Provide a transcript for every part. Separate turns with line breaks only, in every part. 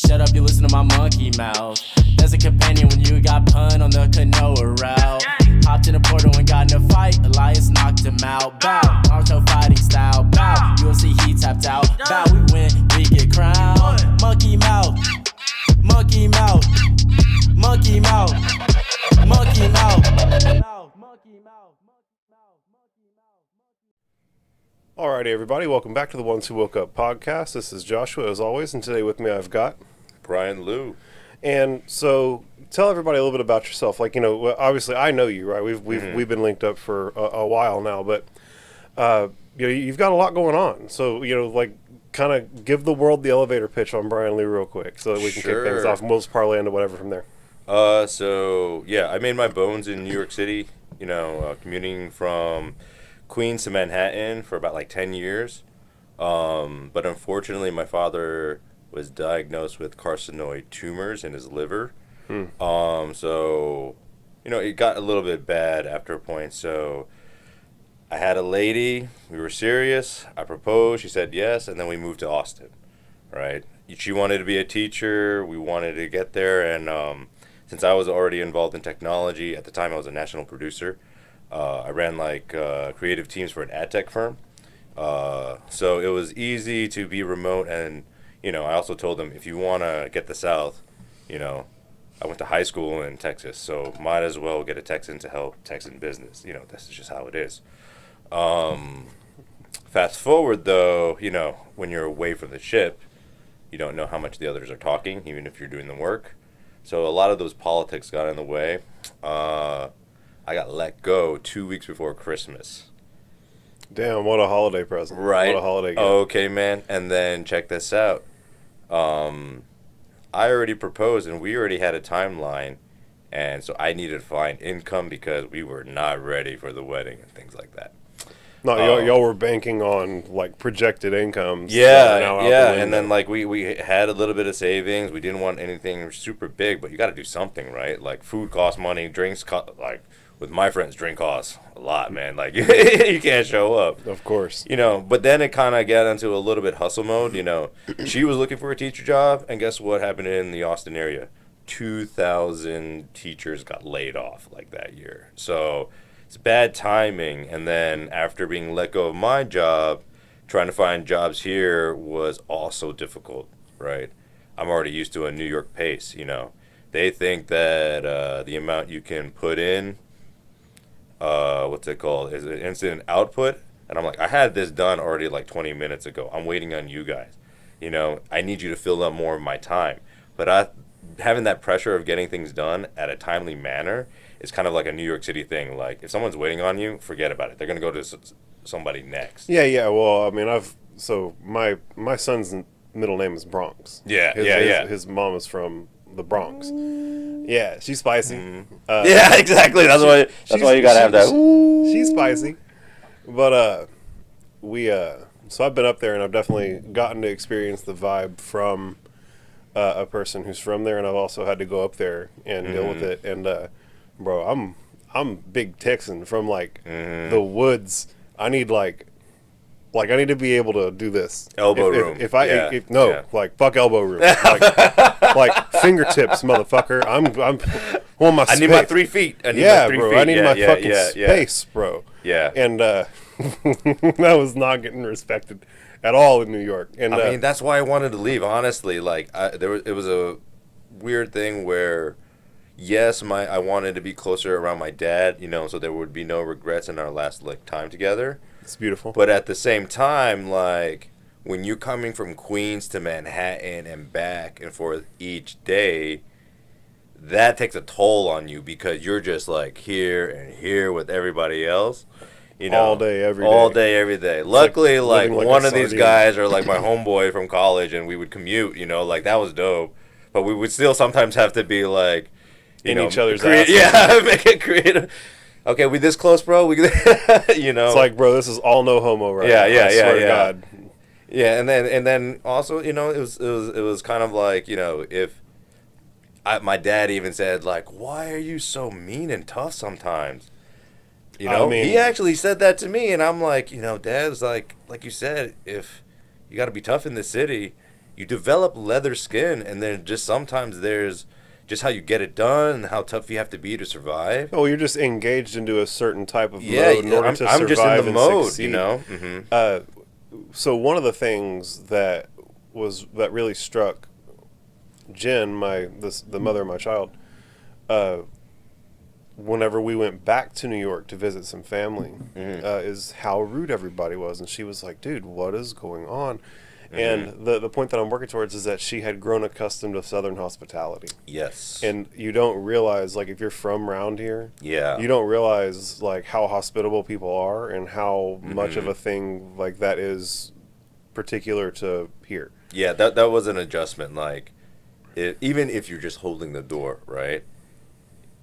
shut up, you listen to my monkey mouth. There's a companion when you got pun on the canoa route. Hopped in a portal and got in a fight, Elias knocked him out. Bow, Naruto fighting style. Bow, UFC he tapped out. Bow, we win, we get crowned. Monkey mouth, monkey mouth, monkey mouth, monkey mouth.
Alrighty, everybody, welcome back to the Ones Who Woke Up podcast. This is Joshua, as always, and today with me I've got
Brian Liu.
And so, tell everybody a little bit about yourself. Like, you know, obviously I know you, right? We've been linked up for a while now, but you know, you've got a lot going on. So, you know, like, kind of give the world the elevator pitch on Brian Liu real quick, so that we can kick things off, and we'll just parlay into whatever from there.
So yeah, I made my bones in New York City. You know, commuting from Queens to Manhattan for about like 10 years. But unfortunately, my father was diagnosed with carcinoid tumors in his liver. So, you know, it got a little bit bad after a point. So I had a lady, we were serious. I proposed, she said yes, and then we moved to Austin, right? She wanted to be a teacher. We wanted to get there. And since I was already involved in technology, at the time I was a national producer. I ran like creative teams for an ad tech firm. So it was easy to be remote. And, you know, I also told them, if you want to get the South, you know, I went to high school in Texas, so might as well get a Texan to help Texan business. You know, this is just how it is. Fast forward, though, you know, when you're away from the ship, you don't know how much the others are talking, even if you're doing the work. So a lot of those politics got in the way. I got let go 2 weeks before Christmas.
Damn, what a holiday present.
Right.
What a holiday gift.
Okay, man. And then check this out. I already proposed, and we already had a timeline. And so I needed to find income because we were not ready for the wedding and things like that.
No, y'all were banking on, like, projected incomes.
Yeah. And then, like, we had a little bit of savings. We didn't want anything super big, but you got to do something, right? Like, food costs money, drinks cost, like, with my friends, drink costs a lot, man. Like, you can't show up.
Of course.
You know, but then it kind of got into a little bit hustle mode, you know. She was looking for a teacher job, and guess what happened in the Austin area? 2,000 teachers got laid off, like, that year. So it's bad timing. And then after being let go of my job, trying to find jobs here was also difficult, right? I'm already used to a New York pace, you know. They think that the amount you can put in, what's it called, is an instant output. And I'm like, I had this done already like 20 minutes ago. I'm waiting on you guys. You know, I need you to fill up more of my time. But having that pressure of getting things done at a timely manner is kind of like a New York City thing. Like, if someone's waiting on you, forget about it. They're going to go to somebody next.
Yeah. Well, I mean, my son's middle name is Bronx. His mom is from the Bronx. Yeah, she's spicy.
Yeah, exactly. That's why you gotta have that.
She's spicy. But so I've been up there, and I've definitely gotten to experience the vibe from a person who's from there, and I've also had to go up there and deal with it. And bro, I'm big Texan from like the woods. I need I need to be able to do this.
Elbow room.
Like, fuck elbow room. Like fingertips, motherfucker. I'm on my space.
I need my 3 feet. I need my 3
bro.
feet.
I need my fucking space, bro.
Yeah.
And that was not getting respected at all in New York. And
I mean, that's why I wanted to leave, honestly. Like, it was a weird thing where, yes, I wanted to be closer around my dad, you know, so there would be no regrets in our last, like, time together.
It's beautiful.
But at the same time, like, when you're coming from Queens to Manhattan and back and forth each day, that takes a toll on you because you're just, like, here and here with everybody else. You know,
all day, every
day. Luckily, like one of these
sardine.
guys are like my homeboy from college, and we would commute. You know, like that was dope. But we would still sometimes have to be like,
each other's
ass. Yeah, make it creative. Okay, we this close, bro. You know,
it's like, bro, this is all no homo, right?
Yeah,
I swear to God.
Yeah, and then also, you know, it was kind of like, you know, my dad even said like, why are you so mean and tough sometimes? You know, I mean, he actually said that to me, and I'm like, you know, Dad's like you said, if you got to be tough in this city, you develop leather skin, and then just sometimes there's just how you get it done and how tough you have to be to survive.
Oh, you're just engaged into a certain type of mode in order to
I'm
survive
just in the
and
mode,
succeed.
you know.
So one of the things that really struck Jen, the mother of my child, whenever we went back to New York to visit some family, is how rude everybody was, and she was like, "Dude, what is going on?" And the point that I'm working towards is that she had grown accustomed to Southern hospitality.
Yes.
And you don't realize, like, if you're from around here,
Yeah.
you don't realize, like, how hospitable people are and how much of a thing, like, that is particular to here.
Yeah, that was an adjustment. Like, even if you're just holding the door, right?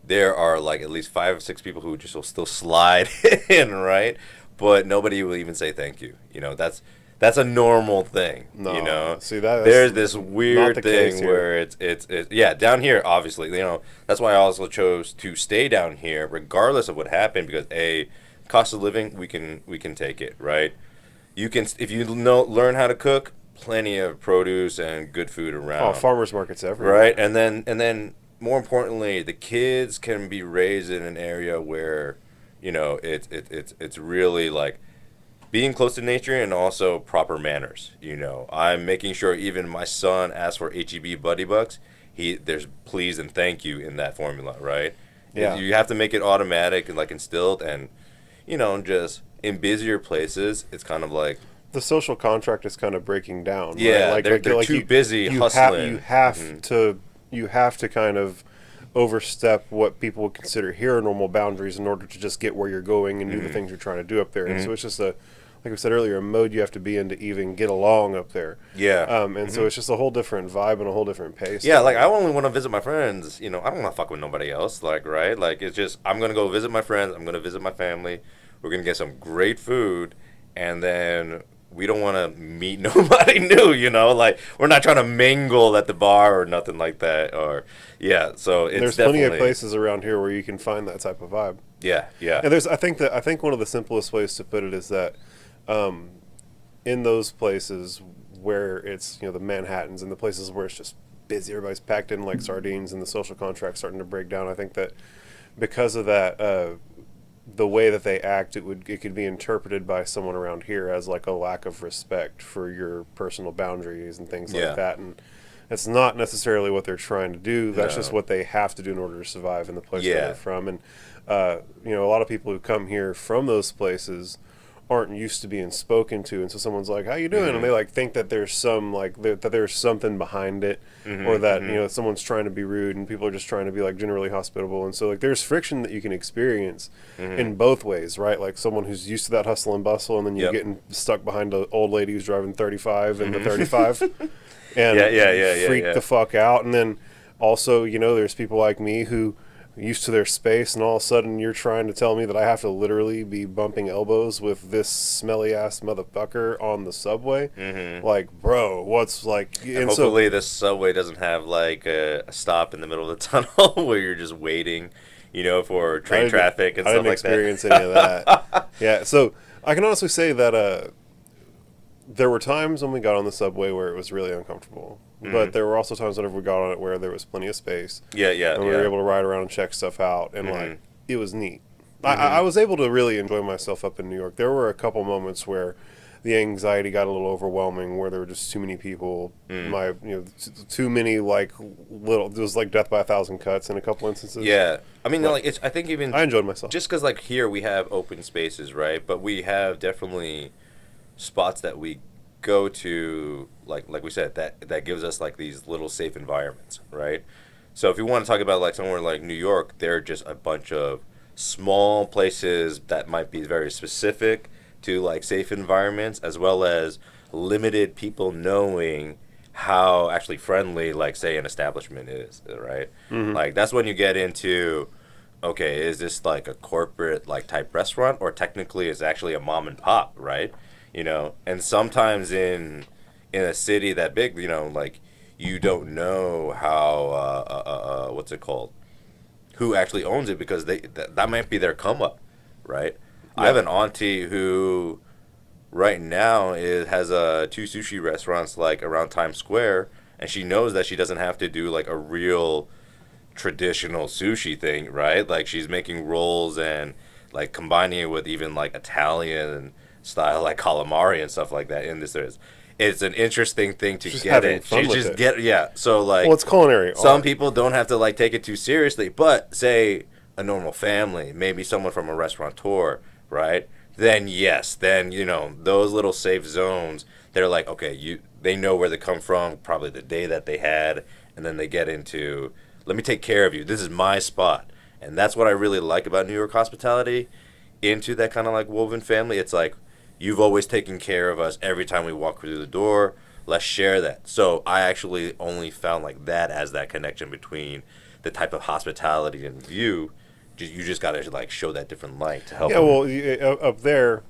There are, like, at least 5 or 6 people who just will still slide in, right? But nobody will even say thank you. You know, that's a normal thing.
No,
you know,
see, that's
there's this weird
not the case
thing
here.
where it's yeah, down here obviously, you know, that's why I also chose to stay down here regardless of what happened, because cost of living, we can take it, right? You can, if you learn how to cook, plenty of produce and good food around.
Oh, farmers markets everywhere.
Right, and then more importantly, the kids can be raised in an area where, you know, it's really like being close to nature and also proper manners. You know, I'm making sure even my son asks for HEB Buddy Bucks. There's please and thank you in that formula, right?
Yeah.
You have to make it automatic and like instilled, and you know, just in busier places, it's kind of like
The social contract is kind of breaking down.
yeah,
right?
they're too busy hustling.
You have to kind of overstep what people would consider here normal boundaries in order to just get where you're going and do the things you're trying to do up there. And so it's just like we said earlier, a mode you have to be in to even get along up there.
Yeah.
And so it's just a whole different vibe and a whole different pace.
Yeah, like I only want to visit my friends. You know, I don't want to fuck with nobody else. Like, right? Like, it's just I'm gonna go visit my friends. I'm gonna visit my family. We're gonna get some great food, and then we don't want to meet nobody new. You know, like we're not trying to mingle at the bar or nothing like that. Or yeah, so it's
there's plenty of places around here where you can find that type of vibe.
Yeah, yeah.
And I think one of the simplest ways to put it is that in those places where it's, you know, the Manhattans and the places where it's just busy, everybody's packed in like sardines and the social contract's starting to break down. I think that because of that, the way that they act, it could be interpreted by someone around here as like a lack of respect for your personal boundaries and things like that. And it's not necessarily what they're trying to do. That's just what they have to do in order to survive in the place where they're from. And you know, a lot of people who come here from those places aren't used to being spoken to, and so someone's like, "How you doing?" and they like think that there's some like that there's something behind it, or that you know, someone's trying to be rude, and people are just trying to be like generally hospitable. And so like there's friction that you can experience in both ways, right? Like someone who's used to that hustle and bustle, and then you're getting stuck behind an old lady who's driving 35 in the 35, and freak the fuck out. And then also, you know, there's people like me who used to their space, and all of a sudden you're trying to tell me that I have to literally be bumping elbows with this smelly ass motherfucker on the subway. Like, bro, what's like?
And hopefully this subway doesn't have like a stop in the middle of the tunnel where you're just waiting, you know, for train traffic and stuff like that. I didn't experience any of that.
Yeah, so I can honestly say that there were times when we got on the subway where it was really uncomfortable. But there were also times whenever we got on it where there was plenty of space. And we were able to ride around and check stuff out. And, like, it was neat. I was able to really enjoy myself up in New York. There were a couple moments where the anxiety got a little overwhelming, where there were just too many people. Too many, like, little... There was, like, death by 1,000 cuts in a couple instances.
Yeah. I mean, like, I think even...
I enjoyed myself.
Just because, like, here we have open spaces, right? But we have definitely spots that we go to, like we said, that gives us like these little safe environments, right? So if you want to talk about like somewhere like New York, there are just a bunch of small places that might be very specific to like safe environments, as well as limited people knowing how actually friendly, like say an establishment is, right? Like that's when you get into, okay, is this like a corporate like type restaurant, or technically it's actually a mom and pop, right? You know, and sometimes in a city that big, you know, like you don't know how what's it called, who actually owns it, because that might be their come up, right? I have an auntie who right now it has two sushi restaurants like around Times Square, and she knows that she doesn't have to do like a real traditional sushi thing, right? Like she's making rolls and like combining it with even like Italian style like calamari and stuff like that. And it's an interesting thing to
Just
get
having
it.
fun
She's
with
just
it.
get yeah. So like
Well, it's culinary
some
art.
people don't have to like take it too seriously, but say a normal family, maybe someone from a restaurateur, right? Then yes, then those little safe zones. They're like, okay, they know where they come from, probably the day that they had, and then they get into, let me take care of you. This is my spot, and that's what I really like about New York hospitality. Into that kind of like woven family, it's like you've always taken care of us every time we walk through the door. Let's share that. So I actually only found like that as that connection between the type of hospitality and view. You just gotta like show that different light to help.
Yeah, well, up there,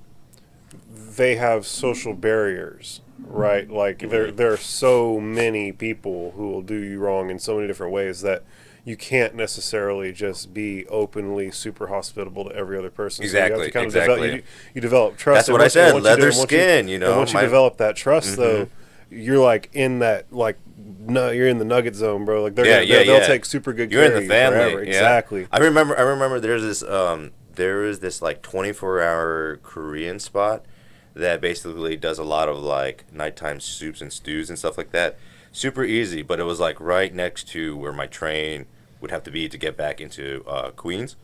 they have social barriers, right? Like there are so many people who will do you wrong in so many different ways that you can't necessarily just be openly super hospitable to every other person.
Exactly,
So you have to kind of
exactly.
you develop trust.
That's
And
what I
once-
said,
and once you
leather
do- once
skin,
and once you develop that trust, though, you're like in that like. No, you're in the nugget zone, bro. Like they'll take super good
You're
care
in the
of you
family.
forever.
Yeah.
Exactly.
I remember there is this like 24-hour Korean spot that basically does a lot of like nighttime soups and stews and stuff like that. Super easy, but it was like right next to where my train would have to be to get back into Queens.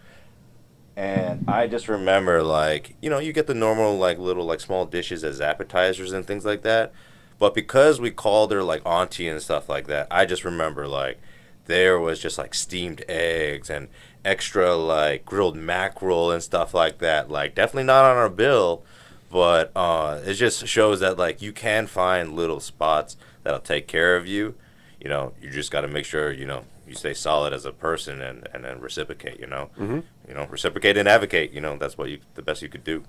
And I just remember like, you get the normal like little like small dishes as appetizers and things like that. But because we called her like auntie and stuff like that, I just remember like there was just like steamed eggs and extra like grilled mackerel and stuff like that. Like definitely not on our bill, but it just shows that like you can find little spots that'll take care of you. You just got to make sure you stay solid as a person and then reciprocate. Reciprocate and advocate. That's the best you could do.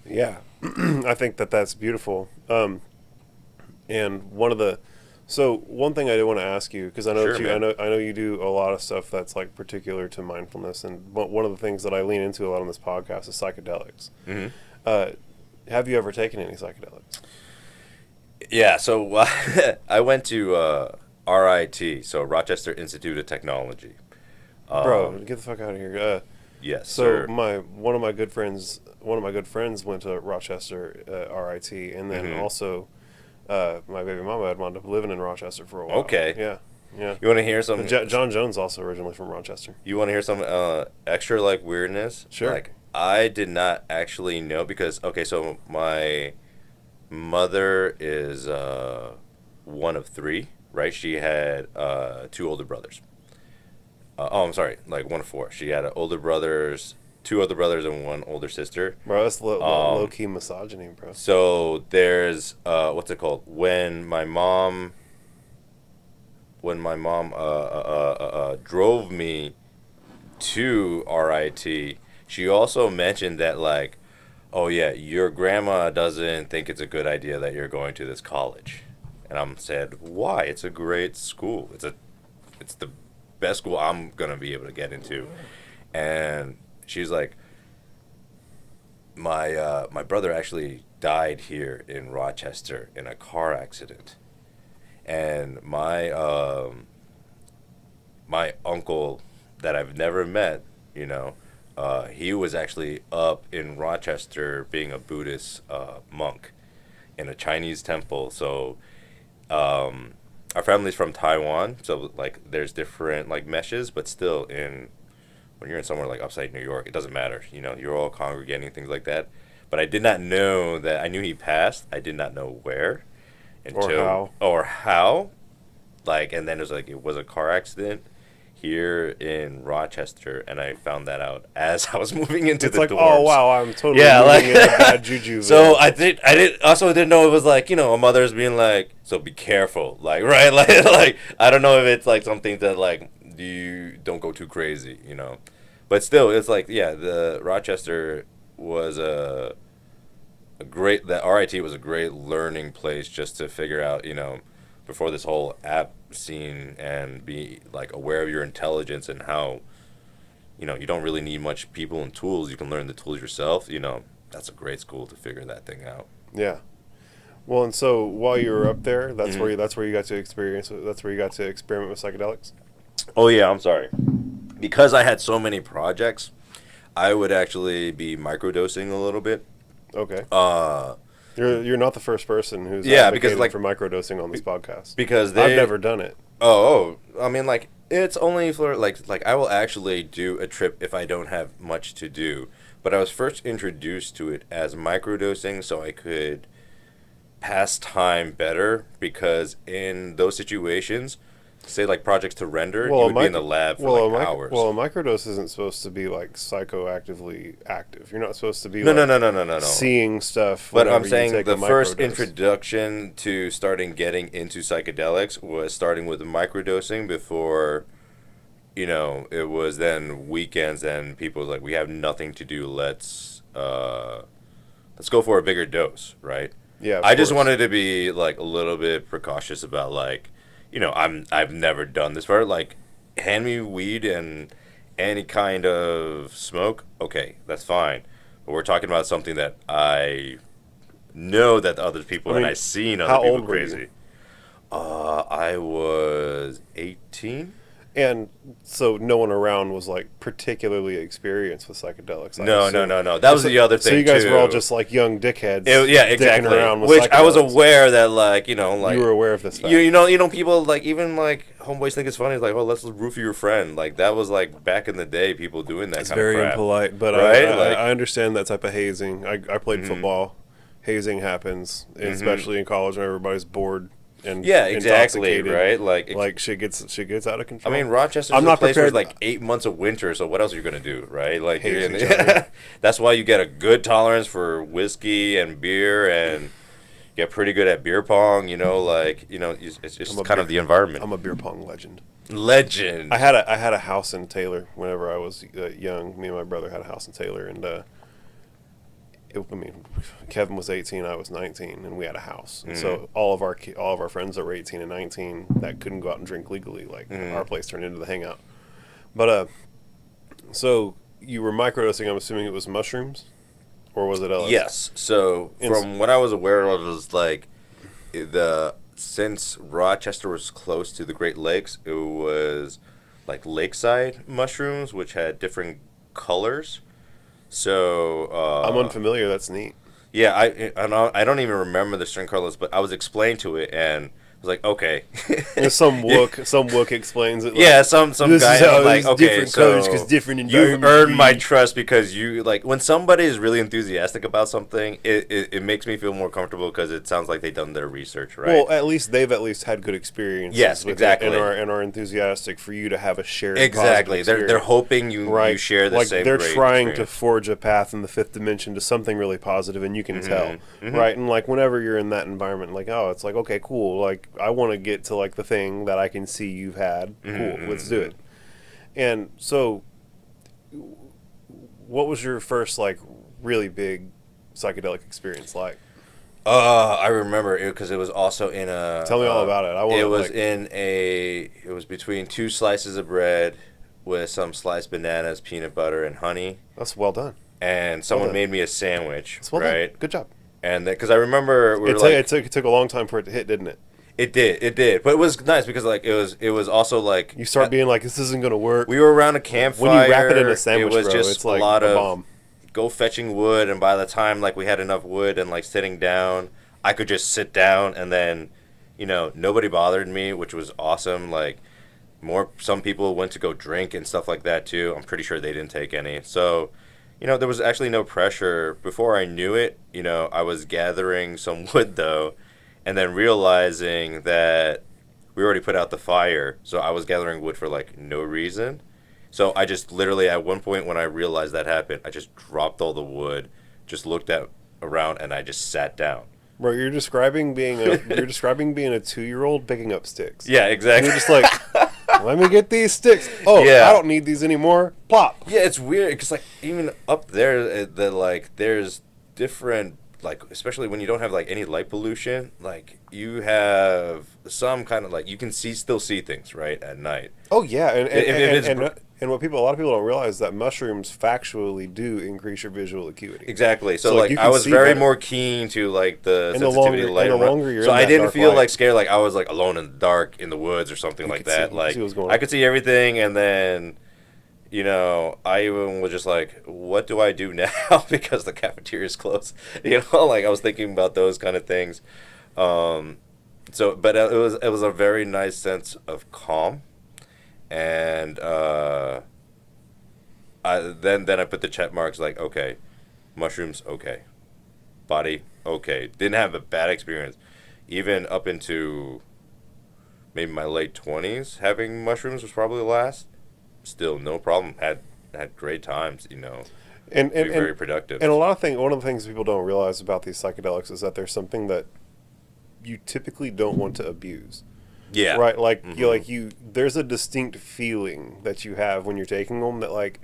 Yeah, I think that's beautiful. And one thing I did want to ask you, because I know
Sure, man.
I know you do a lot of stuff that's like particular to mindfulness, and one of the things that I lean into a lot on this podcast is psychedelics.
Mm-hmm.
Have you ever taken any psychedelics?
Yeah, so I went to RIT, so Rochester Institute of Technology.
Bro, get the fuck out of here.
Yes,
So
sir.
one of my good friends went to Rochester RIT, and then
Mhm.
also my baby mama had wound up living in Rochester for a while.
Okay.
Yeah.
You want to hear some?
John Jones also originally from Rochester.
You want to hear some extra like weirdness?
Sure.
Like I did not actually know because so my mother is one of three, right? She had two older brothers. I'm sorry, like one of four. She had two older brothers, and one older sister.
Bro, that's low key misogyny, bro.
So there's what's it called? When my mom drove me to RIT, she also mentioned that like, oh yeah, your grandma doesn't think it's a good idea that you're going to this college. And I'm said, why? It's a great school. It's the best school I'm gonna be able to get into. And she's like, my brother actually died here in Rochester in a car accident, and my uncle that I've never met, he was actually up in Rochester being a Buddhist monk in a Chinese temple. So our family's from Taiwan, so like there's different like meshes, but still when you're in somewhere like upstate New York, it doesn't matter. You're all congregating, things like that. But I did not know that. I knew he passed. I did not know where or how. Like, and then it was a car accident here in Rochester, and I found that out as I was moving into
It's
the
like,
dorms.
oh wow, I'm totally
Yeah,
moving
like
in a bad juju.
So I didn't know it was like, a mother's being like, so be careful, like, right, like I don't know if it's like something that like you don't go too crazy, but still it's like, yeah, the Rochester was the RIT was a great learning place just to figure out, before this whole app scene, and be like aware of your intelligence and how you don't really need much people and tools. You can learn the tools yourself. that's a great school to figure that thing out.
Yeah. Well, and so while you were up there, that's where you got to experience. That's where you got to experiment with psychedelics.
Oh yeah, I'm sorry. Because I had so many projects, I would actually be microdosing a little bit.
Okay. You're not the first person who's
because
advocated for microdosing on this podcast.
Because
I've never done it.
I mean, like, it's only for like I will actually do a trip if I don't have much to do. But I was first introduced to it as microdosing so I could pass time better, because in those situations, say like projects to render, you would be in the lab for hours.
Well, a microdose isn't supposed to be like psychoactively active. You're not supposed to be
no.
seeing stuff.
But I'm saying the first introduction to getting into psychedelics was starting with microdosing before, it was then weekends and people was like, we have nothing to do. Let's go for a bigger dose, right?
Yeah.
I just wanted to be like a little bit precautious about like, I've never done this before. Like, hand me weed and any kind of smoke. Okay, that's fine. But we're talking about something that I know that other people and I've seen other people crazy. I was 18.
And so no one around was like particularly experienced with psychedelics.
No. That was the other thing.
So you guys were all just like young dickheads.
Yeah, exactly.
Around with
Which I was aware that like you
were aware of this fact.
You know people like even like homeboys think it's funny. It's like, oh, let's roofie your friend. Like that was like back in the day, people doing that. It's kind of crap.
Very impolite, but
right?
I understand that type of hazing. I played football. Hazing happens, especially in college when everybody's bored. And
exactly, right?
Like shit gets out of control.
I mean, Rochester's a place where like 8 months of winter, so what else are you gonna do, right? Like, that's why you get a good tolerance for whiskey and beer, and get pretty good at beer pong. It's just kind of the environment.
I'm a beer pong legend.
Legend.
I had a house in Taylor whenever I was young. Me and my brother had a house in Taylor, and Kevin was 18, I was 19, and we had a house. And so all of our friends that were 18 and 19 that couldn't go out and drink legally, our place turned into the hangout. But so you were microdosing. I'm assuming it was mushrooms, or was it LSD?
Yes. So from what I was aware of, it was like since Rochester was close to the Great Lakes, it was like lakeside mushrooms, which had different colors. So
I'm unfamiliar. That's neat.
Yeah, I don't even remember the string colors, but I was explained to it, and I was like, okay.
some wook explains it. Like,
yeah, some guy like, okay,
different colors because different
environments. You've earned my trust because you like when somebody is really enthusiastic about something, it makes me feel more comfortable because it sounds like they've done their research, right?
Well, at least they've had good experiences.
Yes,
with
exactly,
it and are enthusiastic for you to have a shared.
Exactly, they're hoping you share the same.
They're
great
trying
experience.
to forge a path in the fifth dimension to something really positive, and you can tell, right? And like whenever you're in that environment, like it's like okay, cool, like I want to get to like the thing that I can see you've had. Cool, let's do it. And so, what was your first like really big psychedelic experience like?
I remember it because it was also in a.
Tell me all about it.
It was between two slices of bread with some sliced bananas, peanut butter, and honey.
That's well done.
And someone made me a sandwich.
That's well done. Good job.
And because I remember
it took a long time for it to hit, didn't it?
It did, but it was nice because like it was also like
you start being like this isn't gonna work.
We were around a campfire.
When you wrap it in a sandwich,
it was just
it's like
a lot of
bomb.
Go fetching wood, and by the time like we had enough wood and like sitting down, I could just sit down, and then nobody bothered me, which was awesome. Like some people went to go drink and stuff like that too. I'm pretty sure they didn't take any. So there was actually no pressure. Before I knew it, I was gathering some wood though. And then realizing that we already put out the fire, so I was gathering wood for like no reason. So I just literally at one point when I realized that happened, I just dropped all the wood, just looked around, and I just sat down.
Bro, you're describing being a 2-year-old picking up sticks.
Yeah, exactly.
And you're just like, let me get these sticks. Oh, yeah. I don't need these anymore. Plop.
Yeah, it's weird because like even up there, there's different. Like, especially when you don't have, like, any light pollution, like, you have some kind of, like, you can still see things, right, at night.
Oh, yeah, And what a lot of people don't realize is that mushrooms factually do increase your visual acuity.
Exactly. So
like,
like,
you
I
can
was
see
very
better.
more keen to like the
And
sensitivity to light.
and the longer you're
so
in
I
that
didn't
dark
feel
light,
like scared. Like I was like alone in the dark in the woods or something like that. Like
see what's going
I
on.
could see everything, and then I even was just like, what do I do now because the cafeteria is closed? Like I was thinking about those kind of things. But it was a very nice sense of calm, and then I put the check marks like, okay, mushrooms, okay, body, okay. Didn't have a bad experience, even up into maybe my late 20s. Having mushrooms was probably the last. Still no problem. Had great times.
and
very productive.
And one of the things people don't realize about these psychedelics is that there's something that you typically don't want to abuse.
Yeah.
Right. Like there's a distinct feeling that you have when you're taking them that like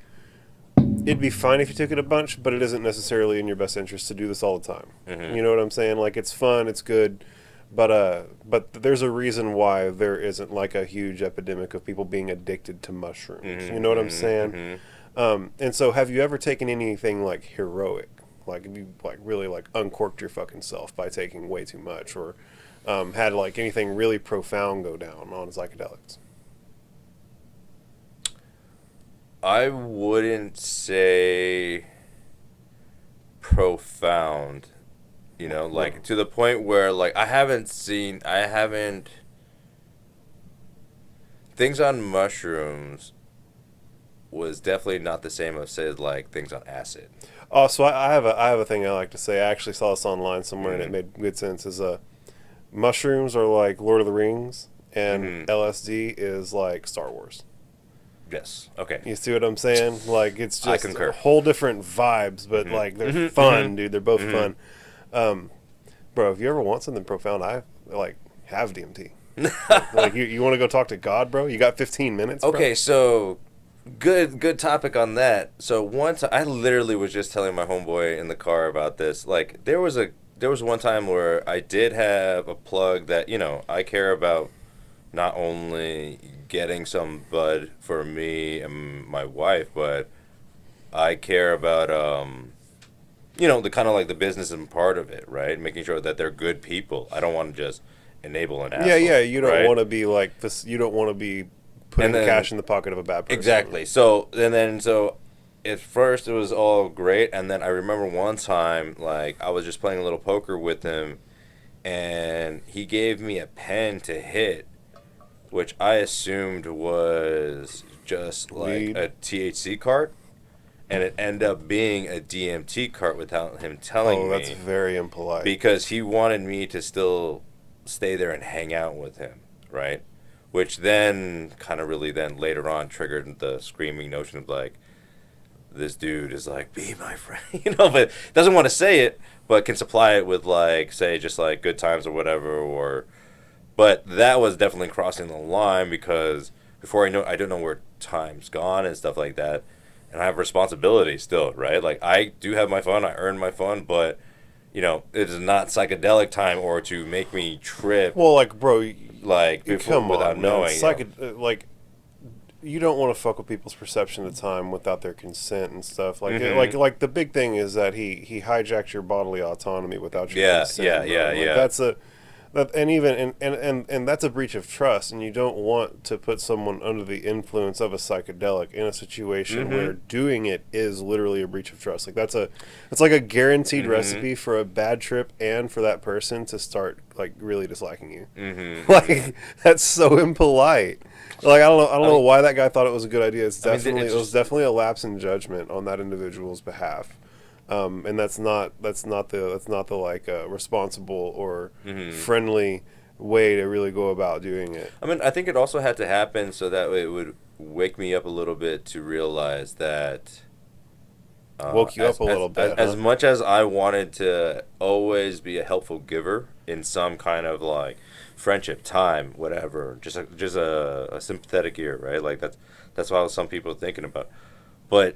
it'd be fine if you took it a bunch, but it isn't necessarily in your best interest to do this all the time.
Mm-hmm.
You know what I'm saying? Like it's fun, it's good, but there's a reason why there isn't like a huge epidemic of people being addicted to mushrooms.
Mm-hmm.
You know what I'm saying?
Mm-hmm.
And so, have you ever taken anything like heroic? Like have you like really like uncorked your fucking self by taking way too much, or had like anything really profound go down on psychedelics?
I wouldn't say profound, like to the point where like I haven't things on mushrooms was definitely not the same as say like things on acid.
Oh, so I have a thing I like to say. I actually saw this online somewhere and it made good sense. Is mushrooms are like Lord of the Rings and LSD is like Star Wars.
Yes. Okay.
You see what I'm saying? Like it's just
I concur.
a whole different vibes, but like they're fun, dude. They're both fun. Bro, if you ever want something profound, I like have DMT. like you want to go talk to God, bro? You got 15 minutes. Bro?
Okay, so good topic on that. So once I literally was just telling my homeboy in the car about this. Like there was one time where I did have a plug that I care about not only getting some bud for me and my wife, but I care about the kind of like the business and part of it, right? Making sure that they're good people. I don't want to just enable an asshole.
Yeah. You don't
right?
want to be like this. You don't want to be putting cash in the pocket of a bad person.
Exactly. So at first it was all great, and then I remember one time like I was just playing a little poker with him, and he gave me a pen to hit, which I assumed was just like
Weed.
a THC cart, and it ended up being a DMT cart without him telling me.
Oh, that's very impolite.
Because he wanted me to still stay there and hang out with him, right? Which then kind of really then later on triggered the screaming notion of like, this dude is like, be my friend, but doesn't want to say it, but can supply it with like, say, just like good times or whatever, but that was definitely crossing the line because before I don't know where time's gone and stuff like that, and I have responsibility still, right? Like I do have my fun, I earn my fun, but it is not psychedelic time or to make me trip.
Well, like, bro,
like before
come
without
on,
knowing.
man. Like, you don't want to fuck with people's perception of time without their consent and stuff. Like, like the big thing is that he hijacked your bodily autonomy without your consent. And that's a breach of trust, and you don't want to put someone under the influence of a psychedelic in a situation where doing it is literally a breach of trust. Like it's like a guaranteed recipe for a bad trip and for that person to start like really disliking you. Like that's so impolite. Like I don't know why that guy thought it was a good idea. It was definitely a lapse in judgment on that individual's behalf. And that's not the like responsible or friendly way to really go about doing it.
I mean, I think it also had to happen so that it would wake me up a little bit to realize that.
Woke you up a little bit.
As much as I wanted to always be a helpful giver in some kind of like friendship, time, whatever, just a sympathetic ear, right? Like that's what some people are thinking about, but.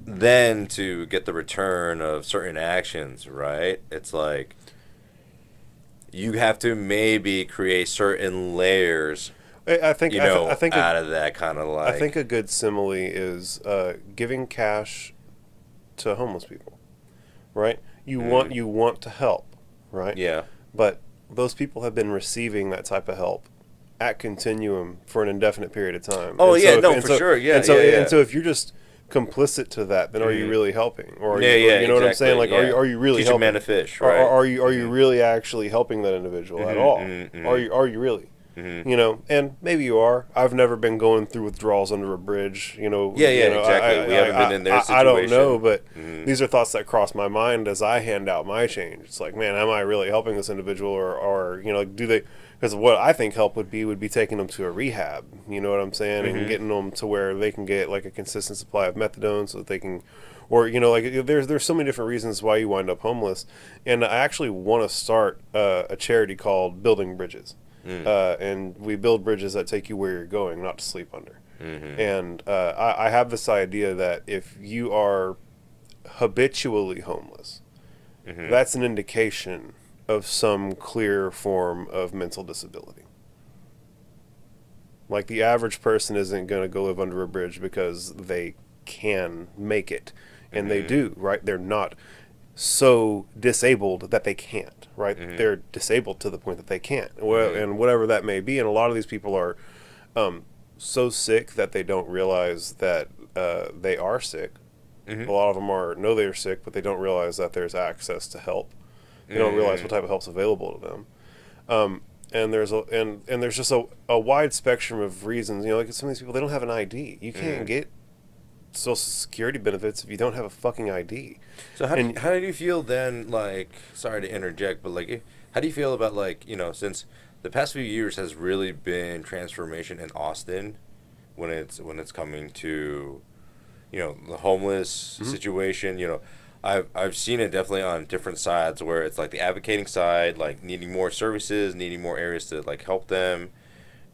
Then to get the return of certain actions, right? It's like you have to maybe create certain layers
I think
you know,
I think
out of that kind of like.
I think a good simile is giving cash to homeless people, right? You want to help, right?
Yeah.
But those people have been receiving that type of help at continuum for an indefinite period of time.
Oh
And
yeah,
so
no, for sure. Yeah,
and so if you're just complicit to that, then are you really helping? Or are you know what I'm saying? Like, are you really
Teach
helping?
a man to fish, right?
Are you really actually helping that individual at all? Are you really? You know, and maybe you are. I've never been going through withdrawals under a bridge. You know.
Yeah,
you know,
exactly. We haven't been in their situation.
I don't know, but these are thoughts that cross my mind as I hand out my change. It's like, man, am I really helping this individual, or you know, like, do they? Because what I think help would be taking them to a rehab. You know what I'm saying, and getting them to where they can get like a consistent supply of methadone, so that they can, or you know, like there's so many different reasons why you wind up homeless. And I actually want to start a charity called Building Bridges. And we build bridges that take you where you're going, not to sleep under. And I have this idea that if you are habitually homeless, that's an indication of some clear form of mental disability. Like, the average person isn't going to go live under a bridge because they can make it. And they do, right? They're not so disabled that they can't, right? They're disabled to the point that they can't. Well, and whatever that may be. And a lot of these people are so sick that they don't realize that they are sick. A lot of them know they're sick, but they don't realize that there's access to help. They don't realize what type of help's available to them. And there's just a wide spectrum of reasons. You know, like some of these people, they don't have an ID. You can't get Social Security benefits if you don't have a fucking ID.
So how do you feel then, like, sorry to interject, but like, how do you feel about, like, you know, since the past few years has really been transformation in Austin when it's coming to, you know, the homeless situation. You know, I've seen it definitely on different sides where it's like the advocating side, like needing more services, needing more areas to like help them,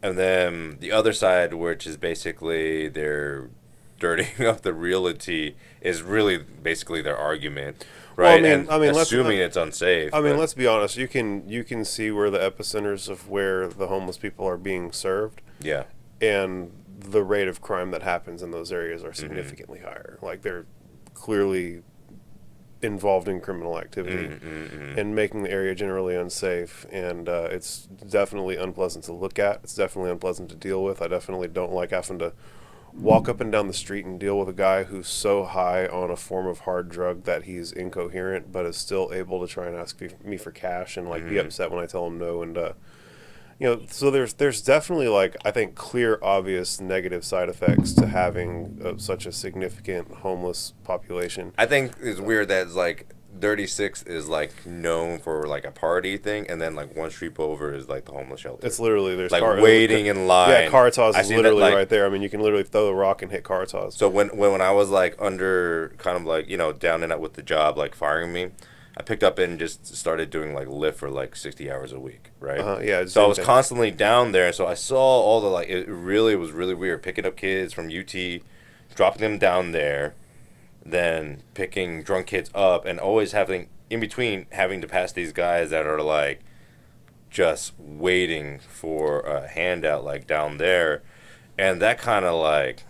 and then the other side, which is basically they're dirtying up the realty, is really basically their argument, right? Well, I mean, assuming it's unsafe.
I mean, let's be honest. You can see where the epicenters of where the homeless people are being served. Yeah. And the rate of crime that happens in those areas are significantly higher. Like, they're clearly involved in criminal activity and making the area generally unsafe. And it's definitely unpleasant to look at. It's definitely unpleasant to deal with. I definitely don't like having to walk up and down the street and deal with a guy who's so high on a form of hard drug that he's incoherent, but is still able to try and ask me for cash and like be upset when I tell him no. And you know, so there's definitely, like, I think, clear, obvious negative side effects to having such a significant homeless population.
I think it's weird that it's like 36 is like known for like a party thing, and then like one street over is like the homeless shelter.
It's literally there's
like waiting in line.
Yeah, Caritas is literally that, like, right there. I mean, you can literally throw a rock and hit Caritas.
So when I was like under kind of like, you know, down and out with the job, like firing me, I picked up and just started doing like Lyft for like 60 hours a week, right?
Yeah.
So I was constantly down there, so I saw all the, like, it really was really weird picking up kids from UT, dropping them down there, then picking drunk kids up, and always having in between having to pass these guys that are like just waiting for a handout, like down there. And that kind of like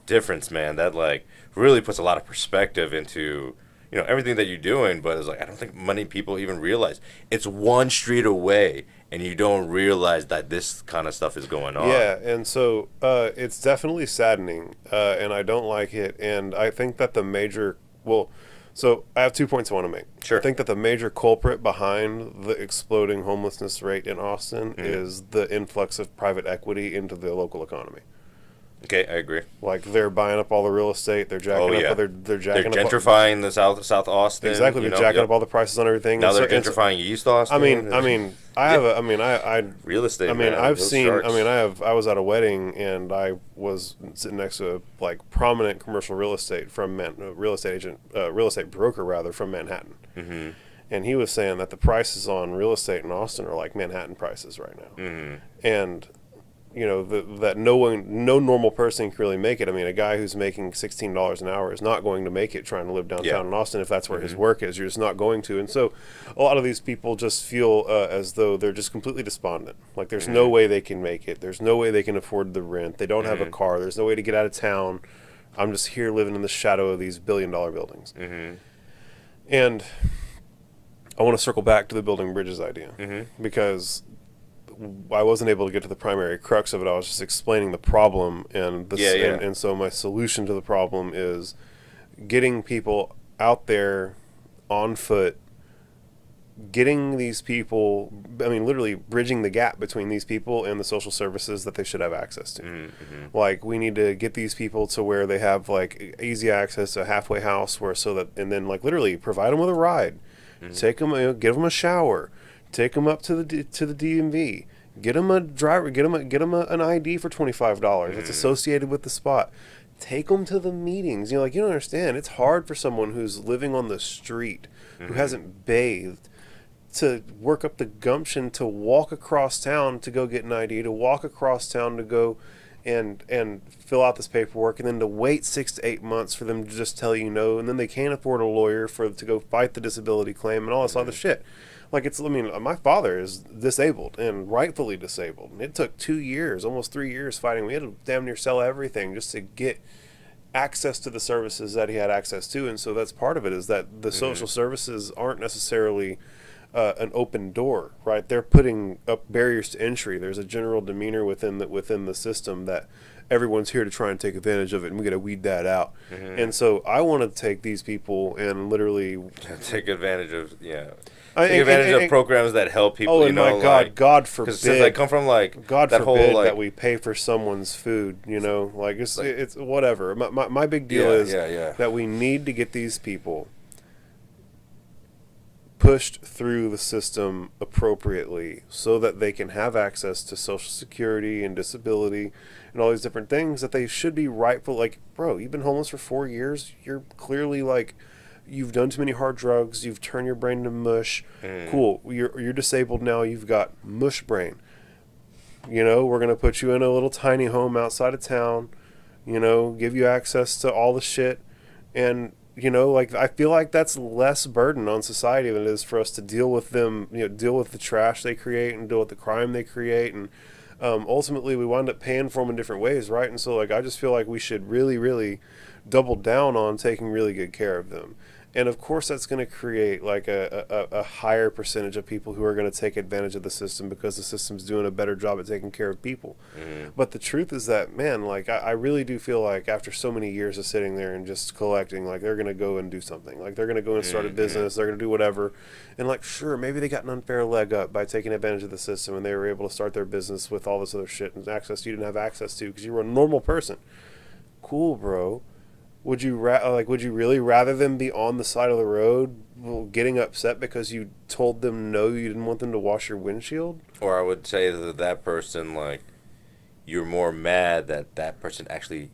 difference, man, that like really puts a lot of perspective into, you know, everything that you're doing. But it's like, I don't think many people even realize it's one street away, and you don't realize that this kind of stuff is going on.
Yeah, and so it's definitely saddening, and I don't like it. And I think that so I have 2 points I want to make.
Sure.
I think that the major culprit behind the exploding homelessness rate in Austin is the influx of private equity into the local economy.
Okay, I agree.
Like, they're buying up all the real estate. They're jacking up. They're
gentrifying the South Austin.
Exactly. They're jacking up all the prices on everything.
Now they're gentrifying East Austin. Real estate.
I was at a wedding and I was sitting next to a like prominent commercial real estate real estate broker rather from Manhattan. And he was saying that the prices on real estate in Austin are like Manhattan prices right now. And that no normal person can really make it. I mean, a guy who's making $16 an hour is not going to make it trying to live downtown in Austin if that's where his work is. You're just not going to. And so a lot of these people just feel as though they're just completely despondent. Like there's no way they can make it. There's no way they can afford the rent. They don't have a car. There's no way to get out of town. I'm just here living in the shadow of these billion-dollar buildings. And I want to circle back to the building bridges idea because I wasn't able to get to the primary crux of it. I was just explaining the problem, and and so my solution to the problem is getting people out there on foot, getting these people, I mean, literally bridging the gap between these people and the social services that they should have access to. Like, we need to get these people to where they have, like, easy access to a halfway house and then, like, literally provide them with a ride, take them, give them a shower, take them up to the DMV, get them a driver, get them an ID for $25. It's associated with the spot. Take them to the meetings. You don't understand. It's hard for someone who's living on the street, who hasn't bathed, to work up the gumption to walk across town to go get an ID, to walk across town to go and fill out this paperwork, and then to wait 6 to 8 months for them to just tell you no, and then they can't afford a lawyer to go fight the disability claim and all this other shit. Like, my father is disabled and rightfully disabled. And it took 2 years, almost 3 years fighting. We had to damn near sell everything just to get access to the services that he had access to. And so that's part of it, is that the social services aren't necessarily an open door, right? They're putting up barriers to entry. There's a general demeanor within the system that everyone's here to try and take advantage of it, and we got to weed that out. And so I want to take these people and literally
take advantage of of programs that help people.
Oh, and my God,
like,
God forbid!
Since I come from
God
that
forbid
whole, like,
that we pay for someone's food. It's whatever. My big deal is that we need to get these people pushed through the system appropriately so that they can have access to Social Security and disability and all these different things that they should be rightful. Like, bro, you've been homeless for 4 years. You're clearly, like, you've done too many hard drugs. You've turned your brain into mush. Cool. You're disabled now. You've got mush brain. We're going to put you in a little tiny home outside of town, give you access to all the shit. And I feel like that's less burden on society than it is for us to deal with them, deal with the trash they create and deal with the crime they create. And ultimately we wind up paying for them in different ways, right? And so, I just feel like we should really, really double down on taking really good care of them. And of course that's going to create like a higher percentage of people who are going to take advantage of the system because the system's doing a better job at taking care of people. But the truth is that, man, I really do feel like after so many years of sitting there and just collecting, they're going to go and do something. They're going to go and start a business. They're going to do whatever. And sure, maybe they got an unfair leg up by taking advantage of the system, and they were able to start their business with all this other shit and access you didn't have access to because you were a normal person. Cool, bro. Would you really rather them be on the side of the road getting upset because you told them no, you didn't want them to wash your windshield?
Or I would say that person, you're more mad that person actually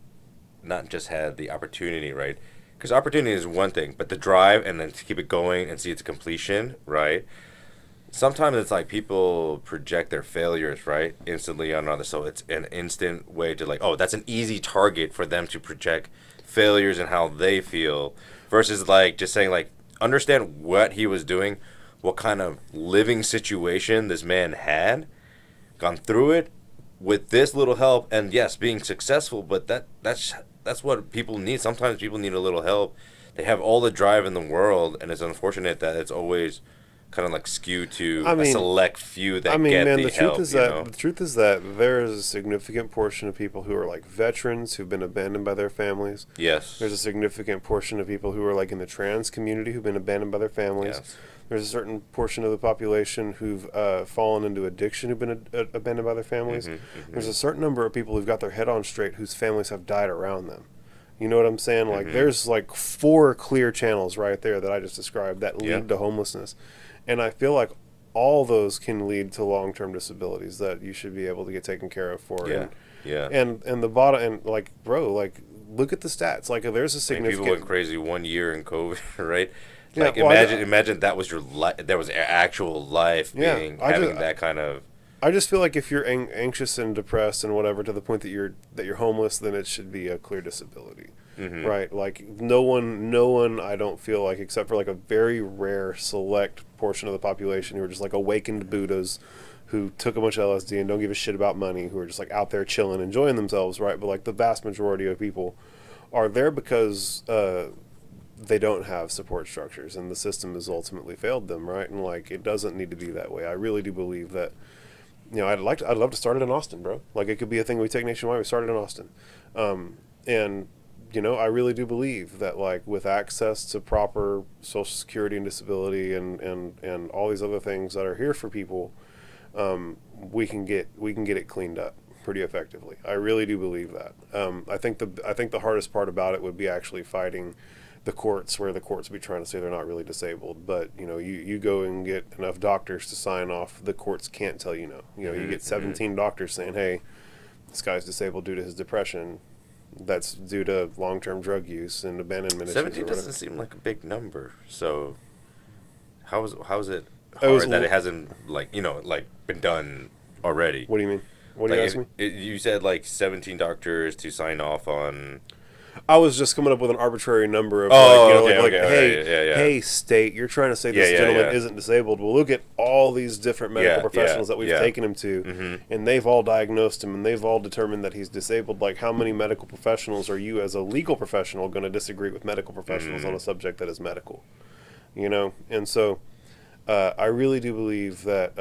not just had the opportunity, right? Because opportunity is one thing, but the drive and then to keep it going and see its completion, right? Sometimes it's like people project their failures, right, instantly on others. So it's an instant way to that's an easy target for them to project failures and how they feel, versus just saying understand what he was doing, what kind of living situation this man had gone through it with this little help, and yes, being successful. But that's what people need. Sometimes people need a little help. They have all the drive in the world, and it's unfortunate that it's always kind of skewed to a select few that get the help.
The truth is that there is a significant portion of people who are veterans who've been abandoned by their families.
Yes.
There's a significant portion of people who are in the trans community who've been abandoned by their families.
Yes.
There's a certain portion of the population who've fallen into addiction who've been abandoned by their families. There's a certain number of people who've got their head on straight whose families have died around them. You know what I'm saying? There's 4 clear channels right there that I just described that lead to homelessness. And I feel like all those can lead to long-term disabilities that you should be able to get taken care of for. And the bottom, and bro, look at the stats. There's a significant.
People went crazy 1 year in COVID, right?
Yeah,
imagine that was your life. That was actual life having that kind of
I just feel like if you're anxious and depressed and whatever to the point that you're homeless, then it should be a clear disability, right? Like no one, I don't feel like, except for like a very rare select portion of the population who are just like awakened Buddhas who took a bunch of LSD and don't give a shit about money, who are just like out there chilling, enjoying themselves, right? But like the vast majority of people are there because they don't have support structures and the system has ultimately failed them, right? And like it doesn't need to be that way. I really do believe that. I'd love to start it in Austin, bro. Like it could be a thing we take nationwide. We started in Austin, and I really do believe that like with access to proper Social Security and disability and all these other things that are here for people, we can get it cleaned up pretty effectively. I really do believe that. I think the hardest part about it would be actually fighting the courts, where the courts would be trying to say they're not really disabled, but you go and get enough doctors to sign off, the courts can't tell you no. You get 17 doctors saying, hey, this guy's disabled due to his depression. That's due to long-term drug use and abandonment.
17 doesn't seem like a big number. So how is it hard that it hasn't been done already?
What do you mean? What do you ask me?
You said like 17 doctors to sign off on.
I was just coming up with an arbitrary number of hey, state, you're trying to say this gentleman isn't disabled. Well, look at all these different medical professionals that we've taken him to, and they've all diagnosed him, and they've all determined that he's disabled. Like, how many medical professionals are you, as a legal professional, going to disagree with medical professionals on a subject that is medical? And so I really do believe that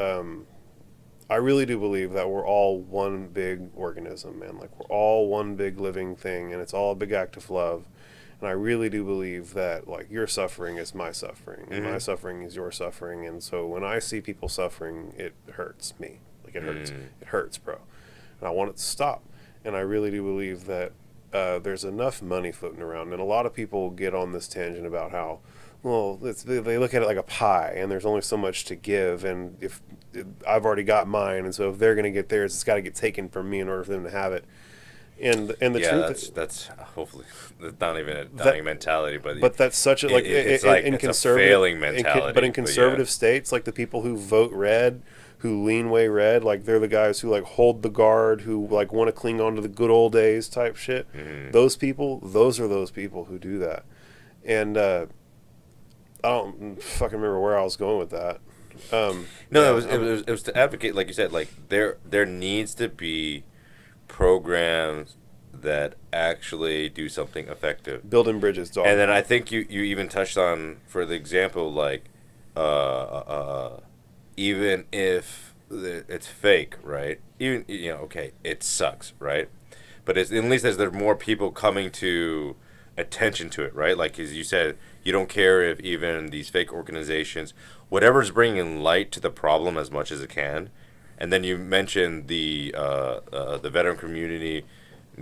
we're all one big organism, man. Like, we're all one big living thing, and it's all a big act of love. And I really do believe that, like, your suffering is my suffering, and my suffering is your suffering. And so when I see people suffering, it hurts me. Like, it hurts. It hurts, bro. And I want it to stop. And I really do believe that there's enough money floating around. And a lot of people get on this tangent about how, well, they look at it like a pie, and there's only so much to give, and if I've already got mine, and so if they're going to get theirs, it's got to get taken from me in order for them to have it. And the truth
that's hopefully not even a dying mentality, but
that's such a
it's a failing mentality.
But in conservative states, like the people who vote red, who lean way red, like they're the guys who like hold the guard, who like want to cling on to the good old days type shit. Those people who do that, and I don't fucking remember where I was going with that.
It was to advocate, like you said, like there needs to be programs that actually do something effective.
Building bridges, dog.
And then I think you even touched on, for the example, like even if it's fake, right? Even okay, it sucks, right? But at least there's more people coming to attention to it, right? Like as you said, you don't care if even these fake organizations, whatever's bringing light to the problem as much as it can. And then you mentioned the veteran community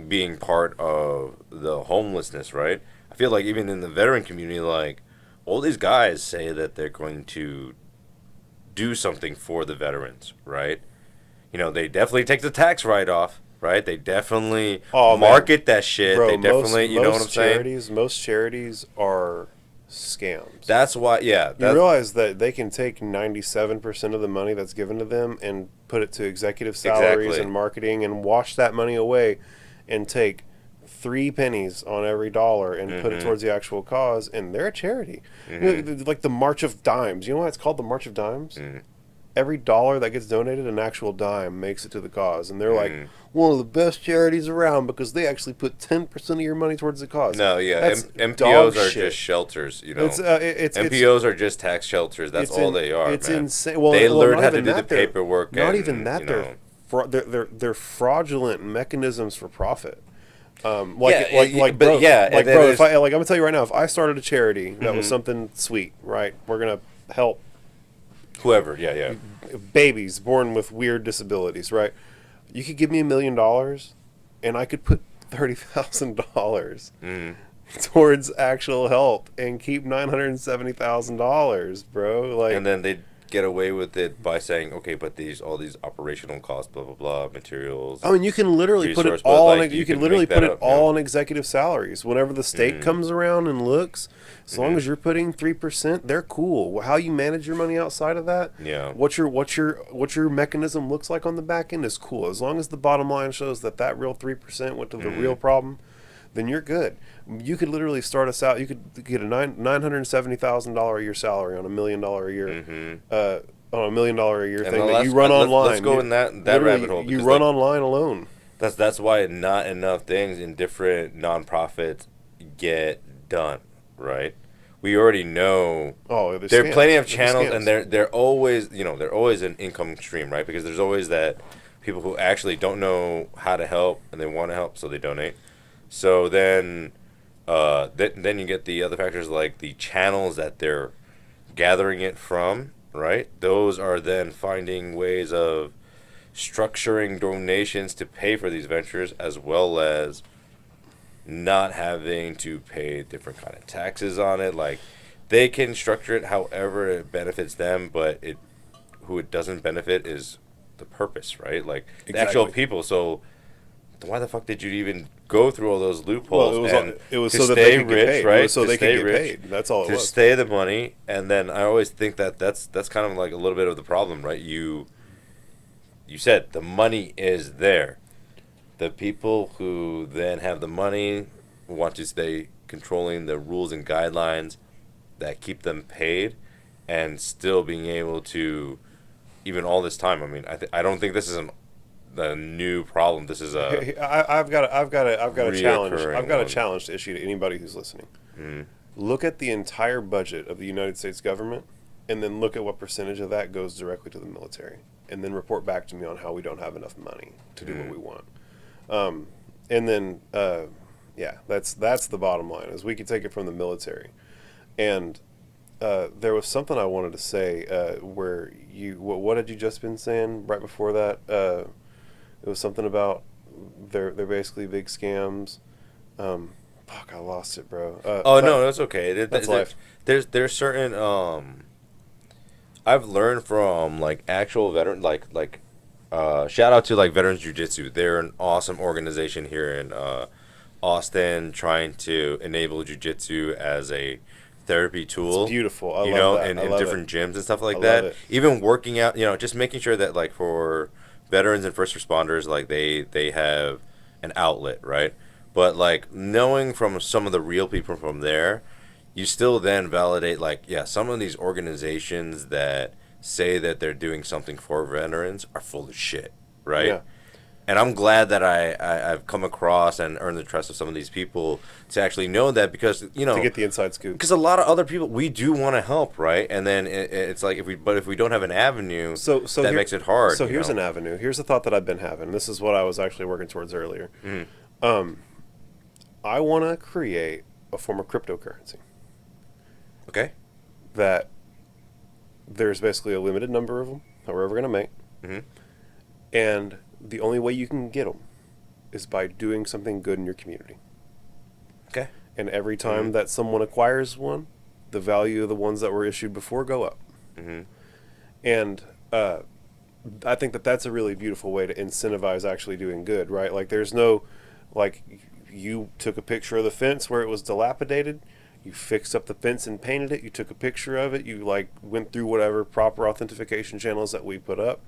being part of the homelessness, right? I feel like even in the veteran community, like all these guys say that they're going to do something for the veterans, right? They definitely take the tax write-off, right? They definitely market that shit.
Bro,
they definitely, you know what I'm saying?
Most charities are scams.
That's why,
you realize that they can take 97% of the money that's given to them and put it to executive salaries and marketing and wash that money away and take 3 pennies on every dollar and put it towards the actual cause, and they're a charity. Like the March of Dimes. You know why it's called the March of Dimes? Every dollar that gets donated, an actual dime makes it to the cause. And they're like one of the best charities around because they actually put 10% of your money towards the cause.
No, yeah. MPOs are just shelters, MPOs are just tax shelters. That's all they are,
It's
man.
insane. Well,
they learn how to do the paperwork.
Not even that. They're fraudulent mechanisms for profit. Bro, I'm gonna tell you right now, if I started a charity that was something sweet, right? We're gonna help
whoever,
babies born with weird disabilities, right? You could give me $1 million, and I could put $30,000
towards actual help and keep $970,000, bro. Like,
and then they
get away with it by saying, okay, but all these operational costs, blah blah blah, materials.
I mean, you can literally put it all. You can literally put it all on executive salaries. Whenever the state comes around and looks, as long as you're putting 3%, they're cool. How you manage your money outside of that, what your mechanism looks like on the back end is cool. As long as the bottom line shows that real 3% went to the real problem, then you're good. You could literally start us out. You could get a $970,000 a year salary on $1 million a year. On $1 million a year thing that you run online.
Let's go in that rabbit hole.
You run online alone.
That's why not enough things in different nonprofits get done, right? We already know.
Oh,
there are plenty of channels, and they're always they're always an income stream, right? Because there's always that people who actually don't know how to help and they want to help, so they donate. So then you get the other factors like the channels that they're gathering it from, right? Those are then finding ways of structuring donations to pay for these ventures, as well as not having to pay different kind of taxes on it. Like, they can structure it however it benefits them, but who it doesn't benefit is the purpose, right? Like, the actual people. So why the fuck did you even go through all those loopholes?
Well, it was so that they could get paid, right? It was so they could get paid. That's all it was.
To stay the money, and then I always think that's kind of like a little bit of the problem, right? You said the money is there. The people who then have the money want to stay controlling the rules and guidelines that keep them paid, and still being able to, even all this time. I mean, I don't think this is a new problem. This is
I've got a challenge. I've got a challenge to issue to anybody who's listening. Look at the entire budget of the United States government, and then look at what percentage of that goes directly to the military, and then report back to me on how we don't have enough money to do what we want. And then that's the bottom line, is we could take it from the military. And there was something I wanted to say where what had you just been saying right before that? It was something about they're basically big scams. Fuck, I lost it, bro.
No, that's okay.
That's life.
There's certain I've learned from like actual veteran like shout out to like Veterans Jiu-Jitsu. They're an awesome organization here in Austin, trying to enable jiu-jitsu as a therapy tool.
It's beautiful. I love that.
In different gyms and stuff like that. Even working out, just making sure that like for veterans and first responders, like they have an outlet, right? But like knowing from some of the real people from there, you still then validate like, yeah, some of these organizations that say that they're doing something for veterans are full of shit, right? Yeah. And I'm glad that I've come across and earned the trust of some of these people to actually know that, because to
get the inside scoop.
Because a lot of other people, we do want to help, right? And then it's like if we don't have an avenue, that makes it hard.
So here's an avenue. Here's a thought that I've been having. This is what I was actually working towards earlier. I want to create a form of cryptocurrency.
Okay.
That there's basically a limited number of them that we're ever going to make, and the only way you can get them is by doing something good in your community.
Okay.
And every time that someone acquires one, the value of the ones that were issued before go up. And I think that that's a really beautiful way to incentivize actually doing good, right? Like, there's no, like, you took a picture of the fence where it was dilapidated, you fixed up the fence and painted it, you took a picture of it, you like went through whatever proper authentication channels that we put up,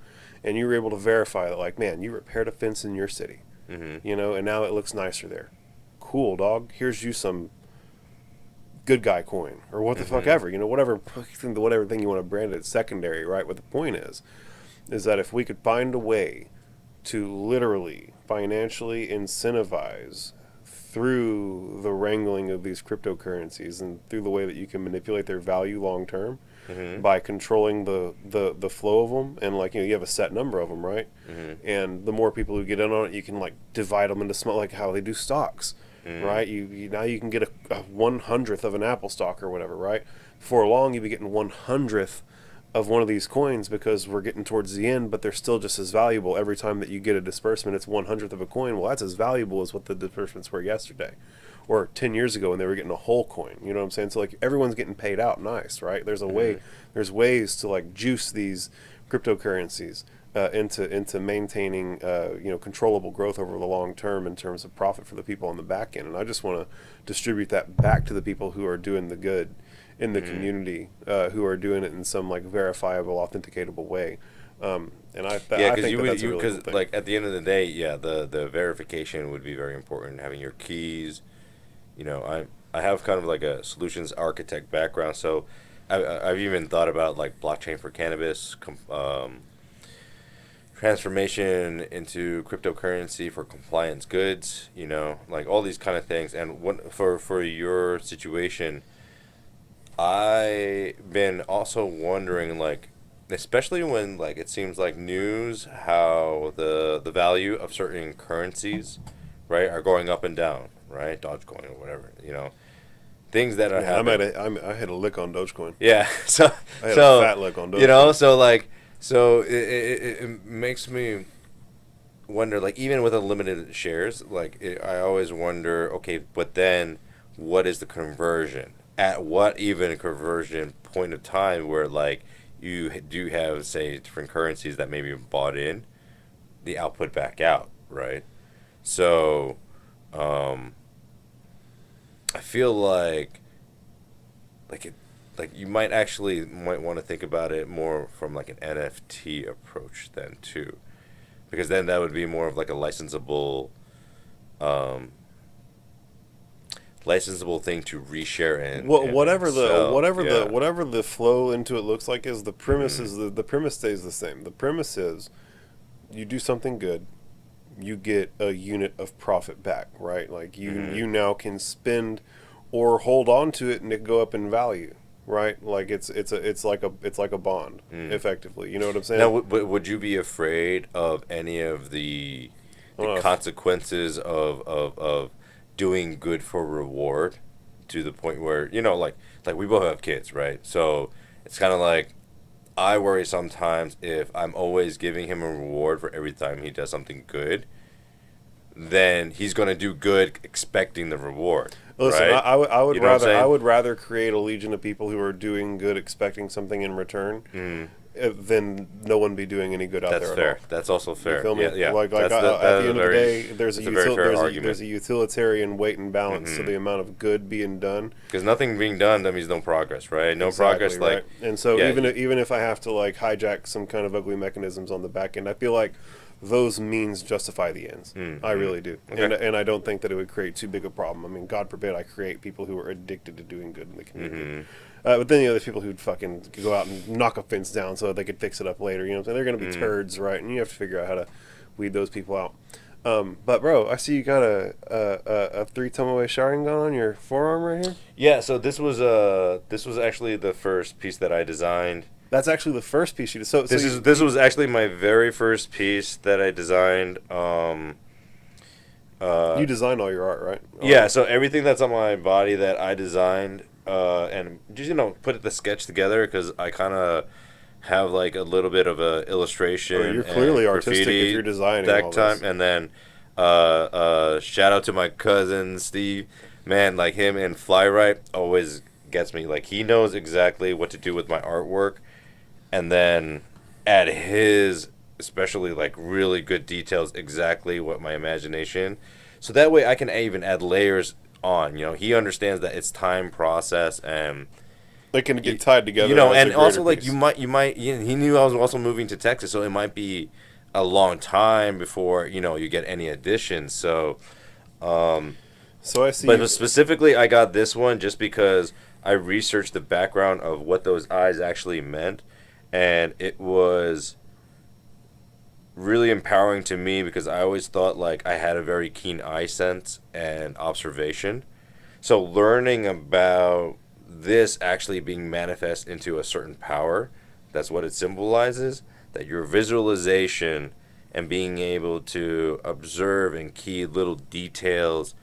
and you were able to verify that, like, man, you repaired a fence in your city, and now it looks nicer there. Cool, dog. Here's you some good guy coin, or what the fuck ever, whatever thing you want to brand it secondary, right? What the point is that if we could find a way to literally financially incentivize through the wrangling of these cryptocurrencies and through the way that you can manipulate their value long term by controlling the flow of them, and like you have a set number of them, right? And the more people who get in on it, you can like divide them into small, like how they do stocks, right? You now you can get a 1/100th of an Apple stock or whatever, right? Before long, you'll be getting 1/100th of one of these coins, because we're getting towards the end, but they're still just as valuable. Every time that you get a disbursement, it's 1/100th of a coin. Well, that's as valuable as what the disbursements were yesterday. or 10 years ago when they were getting a whole coin. You know what I'm saying? So like everyone's getting paid out nice, right? There's a way, there's ways to like juice these cryptocurrencies into maintaining controllable growth over the long term in terms of profit for the people on the back end. And I just want to distribute that back to the people who are doing the good in the community, who are doing it in some like verifiable, authenticatable way. And I think that's a really cool thing.
Like at the end of the day, the verification would be very important. Having your keys, I have kind of like a solutions architect background, so I've even thought about like blockchain for cannabis, transformation into cryptocurrency for compliance goods, like all these kind of things. And for your situation, I've been also wondering, like, especially when like it seems like news, how the value of certain currencies, right, are going up and down, right, Dogecoin or whatever, things that are happening.
I had a lick on Dogecoin.
Yeah, so
I had a fat lick on Dogecoin.
So it makes me wonder, like, even with unlimited shares, like, I always wonder, okay, but then what is the conversion? At what even conversion point of time where, like, you do have, say, different currencies that maybe bought in, the output back out, right? So, I feel like you might want to think about it more from like an NFT approach then too, because then that would be more of like a licensable thing to reshare and
whatever
sell.
the flow into it looks like is the premise is the premise stays the same. The premise is you do something good, you get a unit of profit back, right? Like you now can spend or hold on to it and it go up in value. Right, like it's like a bond, effectively. You know what I'm saying?
Now, would you be afraid of any of the consequences of doing good for reward, to the point where like we both have kids, right? So it's kind of like I worry sometimes if I'm always giving him a reward for every time he does something good, then he's gonna do good expecting the reward.
Listen,
right?
I would rather create a legion of people who are doing good, expecting something in return, than no one be doing any good out there.
That's fair.
At all.
That's also fair.
You feel me?
Yeah.
At the end of the day, there's a utilitarian weight and balance to the amount of good being done.
Because nothing being done, that means no progress, right? No progress,
right?
like.
And so even if I have to like hijack some kind of ugly mechanisms on the back end, I feel like those means justify the ends. I really do.
Okay.
And I don't think that it would create too big a problem. I mean, God forbid I create people who are addicted to doing good in the community. But then there's people who'd fucking go out and knock a fence down so that they could fix it up later. You know what I'm saying? They're going to be turds, right? And you have to figure out how to weed those people out. But bro, I see you got a 3 Tomoe Sharingan on your forearm right here.
Yeah. So this was actually the first piece that I designed.
That's actually the first piece you did. So
this was actually my very first piece that I designed.
You designed all your art, right?
Yeah. So everything that's on my body that I designed, and just put the sketch together, because I kind of have like a little bit of a illustration.
You're clearly artistic if you're designing
that
all
time.
this.
And then shout out to my cousin Steve, man, like him and Flyrite always gets me. Like he knows exactly what to do with my artwork. And then add his, especially like really good details, exactly what my imagination. So that way I can even add layers on. He understands that it's time process and
they can get tied together.
And also like piece. you might. He knew I was also moving to Texas, so it might be a long time before you get any additions. So
I see.
But specifically, I got this one just because I researched the background of what those eyes actually meant. And it was really empowering to me because I always thought like I had a very keen eye sense and observation. So learning about this actually being manifest into a certain power, that's what it symbolizes, that your visualization and being able to observe and key little details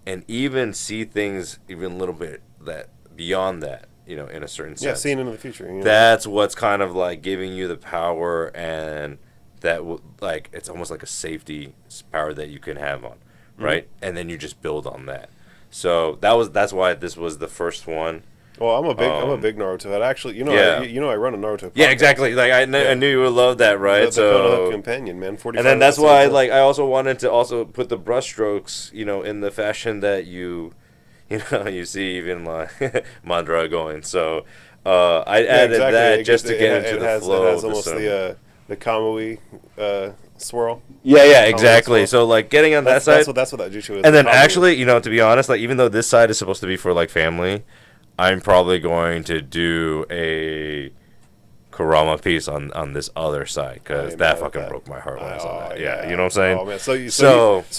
and even see things even a little bit that beyond that. In a certain sense.
Yeah, seeing into the future.
That's what's kind of like giving you the power, and that it's almost like a safety power that you can have on, right? And then you just build on that. So that's why this was the first one.
Well, I'm a big Naruto head. Actually, I run a Naruto podcast.
Yeah, exactly. Like I knew you would love that, right?
The Konoha companion, man. 45.
And then that's why I also wanted to also put the brushstrokes, in the fashion that you see even like Mandra going. So I added that just to get into the flow.
It has almost the Kamui swirl.
Yeah, exactly. So like getting on that side.
That's what that jutsu is.
And then actually, to be honest, like even though this side is supposed to be for like family, I'm probably going to do a Kurama piece on this other side because that fucking broke my heart when I saw that. Yeah, you know what I'm saying?
Oh man, so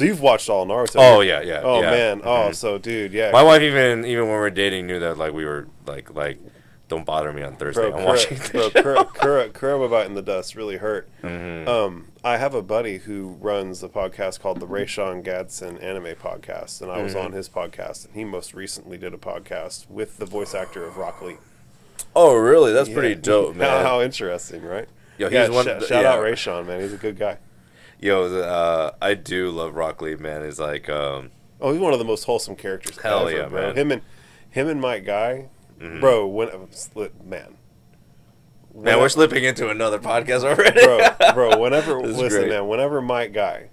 you've watched all Naruto?
Oh yeah.
Oh
yeah.
man, so dude, yeah.
My wife even when we were dating knew that like we were like don't bother me on Thursday. I'm watching this show.
Kurama Bite in the Dust really hurt.
Mm-hmm.
I have a buddy who runs a podcast called the Rayshawn Gadsden Anime Podcast, and I was on his podcast, and he most recently did a podcast with the voice actor of Rock Lee.
Oh, really? That's pretty dope, man.
How interesting, right?
Yo, he's
shout out Rayshawn, man. He's a good guy.
Yo, I do love Rock Lee, man. He's like,
he's one of the most wholesome characters.
Hell
ever,
yeah,
bro.
man.
Him and Mike Guy, bro. Man,
we're slipping into another podcast already.
bro. Whenever Mike Guy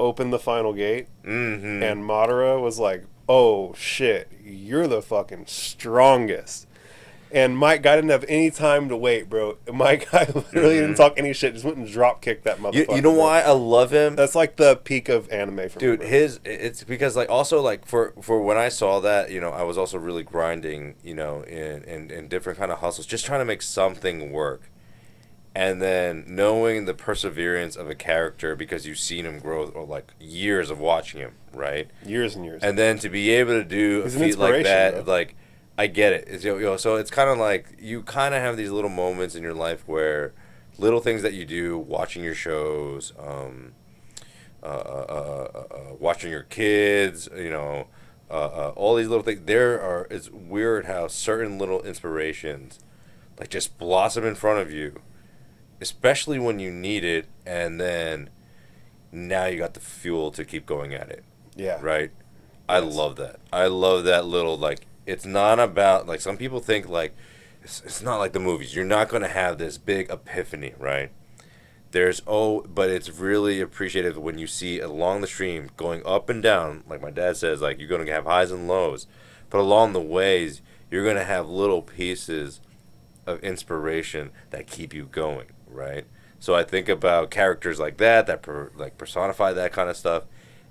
opened the final gate, and Madara was like, "Oh shit, you're the fucking strongest." And Mike Guy didn't have any time to wait, bro. Mike Guy literally didn't talk any shit. Just went and drop kicked that motherfucker.
You know why I love him?
That's like the peak of anime for me.
Dude, it's because like also like for when I saw that, I was also really grinding, in different kind of hustles, just trying to make something work. And then knowing the perseverance of a character because you've seen him grow or like years of watching him, right?
Years and years.
And then to be able to do a feat like that,
bro.
like I get it. So it's kind of like you kind of have these little moments in your life where little things that you do, watching your shows, watching your kids, all these little things. It's weird how certain little inspirations like just blossom in front of you, especially when you need it, and then now you got the fuel to keep going at it.
Yeah.
Right? I love that. I love that little like. It's not about, like, some people think, like, it's not like the movies. You're not going to have this big epiphany, right? But it's really appreciative when you see along the stream going up and down, like my dad says, like, you're going to have highs and lows. But along the ways, you're going to have little pieces of inspiration that keep you going, right? So I think about characters like that personify that kind of stuff.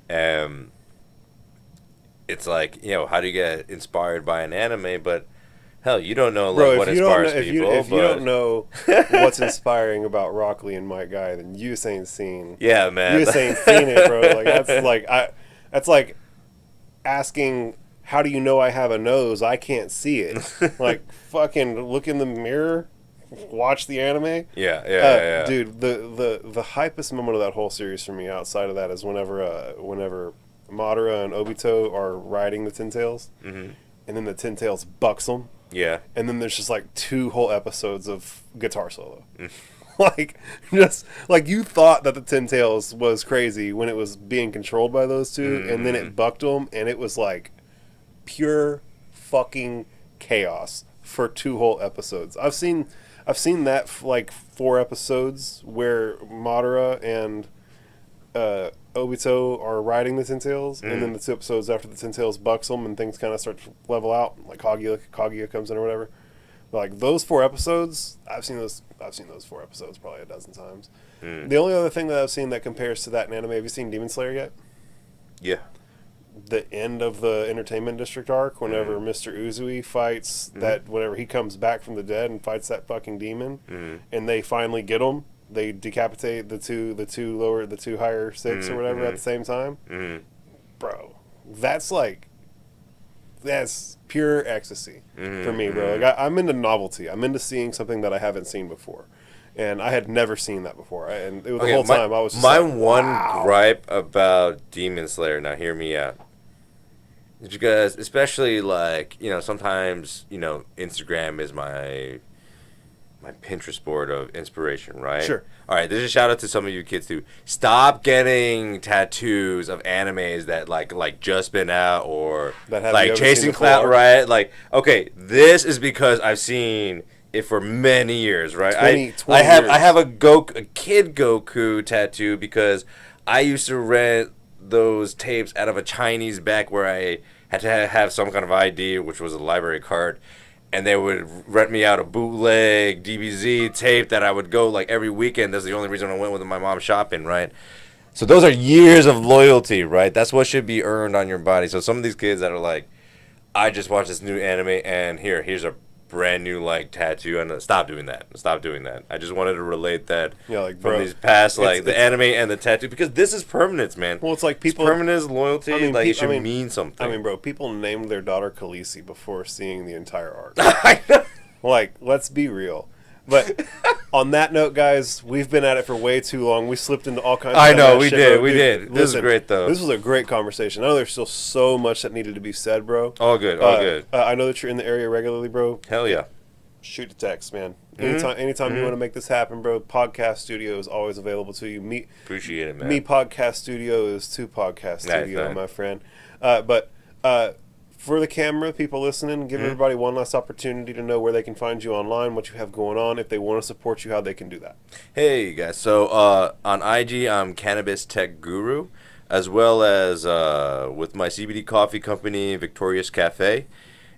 And it's like, how do you get inspired by an anime? But hell, you don't know what inspires people.
If you don't know what's inspiring about Rock Lee and Mike Guy, then you ain't seen.
Yeah, man.
You ain't seen it, bro. Like that's like asking, how do you know I have a nose? I can't see it. Like fucking look in the mirror, watch the anime.
Yeah.
Dude, the hypest moment of that whole series for me, outside of that, is whenever Madara and Obito are riding the Ten Tails, and then the Ten Tails bucks them.
Yeah.
And then there's just like 2 whole episodes of guitar solo. Like, just like you thought that the Ten Tails was crazy when it was being controlled by those 2, and then it bucked them, and it was like pure fucking chaos for 2 whole episodes. I've seen that like 4 episodes where Madara and Obito are riding the Ten Tails, and then the 2 episodes after the Ten Tails bucks them and things kind of start to level out, like Kaguya comes in or whatever. But like those 4 episodes, I've seen those 4 episodes probably a dozen times. The only other thing that I've seen that compares to that in anime, have you seen Demon Slayer yet?
Yeah.
The end of the Entertainment District arc, whenever Mr. Uzui fights whenever he comes back from the dead and fights that fucking demon, and they finally get him. They decapitate the two higher 6 or whatever at the same time. Bro, that's pure ecstasy for me, bro. Like I'm into novelty. I'm into seeing something that I haven't seen before, and I had never seen that before. And the whole time I was just
one gripe about Demon Slayer. Now hear me out. Because especially like sometimes Instagram is my my Pinterest board of inspiration, right?
Sure.
All right, this is a shout out to some of you kids too. Stop getting tattoos of animes that like just been out or
That haven't
like
you ever
chasing
seen
clout,
before?
right? Like, okay, this is because I've seen it for many years, right?
20
I have
years.
I have a kid Goku tattoo because I used to rent those tapes out of a Chinese back where I had to have some kind of ID, which was a library card. And they would rent me out a bootleg DBZ tape that I would go like every weekend. That's the only reason I went with my mom shopping, right? So those are years of loyalty, right? That's what should be earned on your body. So some of these kids that are like, I just watched this new anime and here's a brand new like tattoo, and stop doing that. Stop doing that. I just wanted to relate that
like,
from
bro,
these past like the
it's
anime and the tattoo, because this is permanence, man.
Well, it's like people.
Permanence, loyalty,
I mean,
like it
I
should
mean-
mean something.
I mean, bro, people named their daughter Khaleesi before seeing the entire arc.
I know.
Like, let's be real. But on that note, guys, we've been at it for way too long. We slipped into all kinds of
I know,
dumbass
we
shit,
did,
bro.
we
Dude,
did. This was
listen,
great, though.
This was a great conversation. I know there's still so much that needed to be said, bro.
All good, all good.
I know that you're in the area regularly, bro.
Hell yeah.
Shoot a text, man.
Mhm.
Anytime you
Mhm.
want to make this happen, bro, podcast studio is always available to you.
Appreciate it, man.
Me podcast studio is to podcast
Nice,
studio,
man.
my friend. But for the camera, people listening, give everybody one last opportunity to know where they can find you online, what you have going on. If they want to support you, how they can do that.
Hey guys, so on IG I'm Cannabis Tech Guru, as well as with my CBD coffee company Victorious Cafe,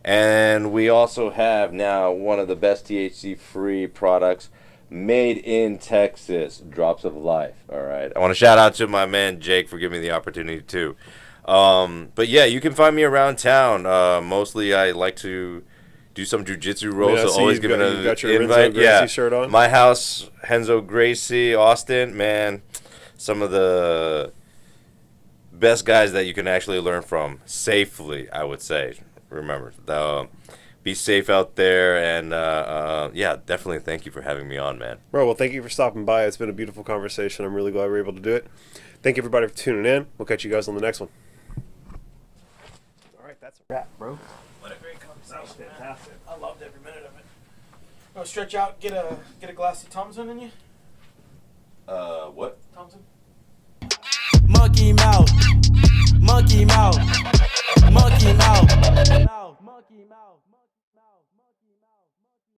and we also have now one of the best THC free products made in Texas, Drops of Life. All right, I want to shout out to my man Jake for giving me the opportunity too. But yeah, you can find me around town. Mostly I like to do some jujitsu rolls,
I
so
see
always
you've
giving
got-
an
you've got your
invite.
Renzo Gracie
Yeah,
shirt on.
my house, Henzo Gracie, Austin, man, some of the best guys that you can actually learn from safely, I would say. Remember, be safe out there, and yeah, definitely thank you for having me on, man.
Bro, well, thank you for stopping by. It's been a beautiful conversation. I'm really glad we were able to do it. Thank you, everybody, for tuning in. We'll catch you guys on the next one. All right, that's a wrap, bro.
What a great conversation, man.
Fantastic.
I loved every minute of it. Oh, stretch out, get a glass of Thompson in you.
What?
Thompson.
Monkey mouth, monkey mouth, monkey mouth, monkey mouth, monkey mouth.